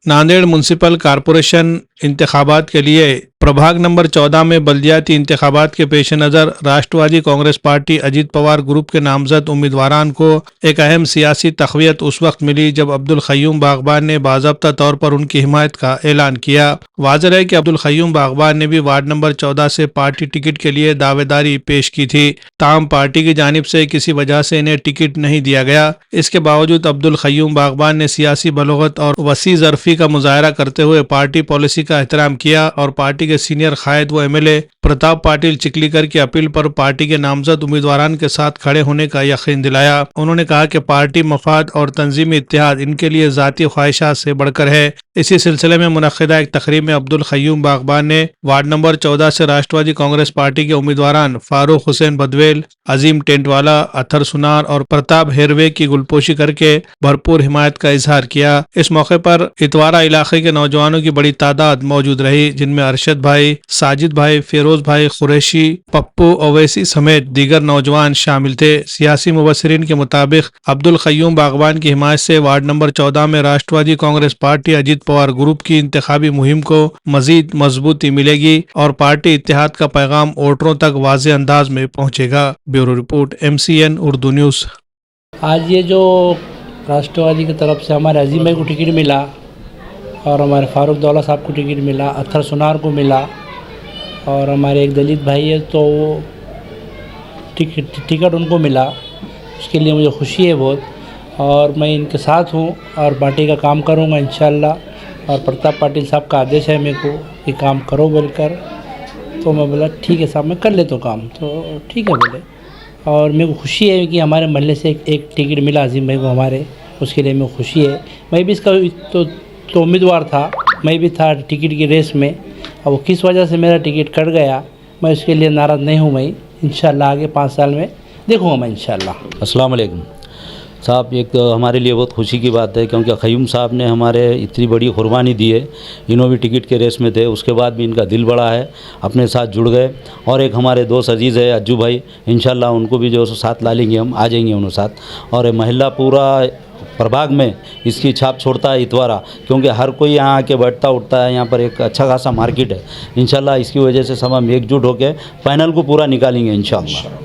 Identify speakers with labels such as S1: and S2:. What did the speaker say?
S1: Nanded municipal corporation इंतखाबात के लिए प्रभाग नंबर 14 में बल्दियाती इंतखाबात के पेश नज़र राष्ट्रवादी कांग्रेस पार्टी अजीत पवार ग्रुप के नामजद उम्मीदवारान को एक अहम सियासी तक़वियत उस वक्त मिली जब अब्दुल क़य्यूम बाग़बान ने बाज़ाब्ता तौर पर उनकी हिमायत का ऐलान किया। वाज़ेह है कि अब्दुल क़य्यूम बाग़बान ने भी वार्ड नंबर 14 से पार्टी टिकट के लिए दावेदारी पेश की थी, ताहम पार्टी की जानिब से किसी वजह से इन्हें टिकट नहीं दिया गया। इसके बावजूद अब्दुल क़य्यूम बाग़बान ने सियासी बलोगत और वसी ज़रफ़ी का मुज़ाहरा करते हुए पार्टी पॉलिसी का एहतराम किया और पार्टी के सीनियर कायद व एमएलए प्रताप पाटिल चिखलीकर की अपील पर पार्टी के नामजद उम्मीदवारान के साथ खड़े होने का यकीन दिलाया। उन्होंने कहा कि पार्टी मफाद और तंजीमी इत्तेहाद इनके लिए ज़ाती ख्वाहिशात से बढ़कर है। इसी सिलसिले में मुनक़्क़िदा एक तकरीब में अब्दुल क़य्यूम बाग़बान ने वार्ड नंबर 14 से राष्ट्रवादी कांग्रेस पार्टी के उम्मीदवारान फारूक हुसैन बदवेल, अजीम टेंटवाला, अथर सुनार और प्रताप हेरवे की गुलपोशी करके भरपूर हिमायत का इजहार किया। इस मौके पर इतवारा इलाके के नौजवानों की बड़ी तादाद मौजूद रही, जिनमें अरशद भाई, साजिद भाई, फिरोज भाई कुरैशी, पप्पू ओवैसी समेत दीगर नौजवान शामिल थे। सियासी मुबस्सिरीन के मुताबिक अब्दुल क़य्यूम बाग़बान की हिमायत से वार्ड नंबर 14 में राष्ट्रवादी कांग्रेस पार्टी अजीत पवार ग्रुप की इंतखाबी मुहिम को मजीद मजबूती मिलेगी और पार्टी इत्तेहाद का पैगाम वोटरों तक वाज़ेह अंदाज में पहुंचेगा। Bureau report, MCN Urdu news.
S2: आज ये जो राष्ट्रवादी की तरफ से हमारे अजीम भाई को टिकट मिला और हमारे फारूक दौला साहब को टिकट मिला, अथर सुनार को मिला और हमारे एक दलित भाई है तो टिकट उनको मिला, उसके लिए मुझे खुशी है बहुत और मैं इनके साथ हूँ और पार्टी का काम करूँगा इंशाल्लाह। और प्रताप पाटिल साहब का आदेश है मेरे को कि काम करो बोलकर, तो मैं बोला ठीक है साहब मैं कर लेता हूँ काम, तो ठीक है बोले। और मेरे को खुशी है कि हमारे महल्ले से एक टिकट मिला अजीम भाई को हमारे, उसके लिए मेरे को खुशी है। मैं भी इसका तो उम्मीदवार था, मैं भी था टिकट की रेस में, अब वो किस वजह से मेरा टिकट कट गया मैं उसके लिए नाराज़ नहीं हूँ। मैं इंशाल्लाह आगे 5 साल में देखूँगा मैं इंशाल्लाह।
S3: अस्सलाम वालेकुम साहब, एक तो हमारे लिए बहुत खुशी की बात है क्योंकि क़य्यूम साहब ने हमारे इतनी बड़ी कुर्बानी दी है। इन्हों भी टिकट के रेस में थे, उसके बाद भी इनका दिल बड़ा है, अपने साथ जुड़ गए। और एक हमारे दोस्त अजीज़ है अज्जू भाई, इंशाल्लाह उनको भी जो साथ ला लेंगे, हम आ जाएंगे उन्होंने साथ। और महल्ला पूरा प्रभाग में इसकी छाप छोड़ता है इतवारा, क्योंकि हर कोई यहाँ आके बैठता उठता है। यहाँ पर एक अच्छा खासा मार्केट है। इंशाल्लाह इसकी वजह से सब हम एकजुट होकर पैनल को पूरा निकालेंगे इंशाल्लाह।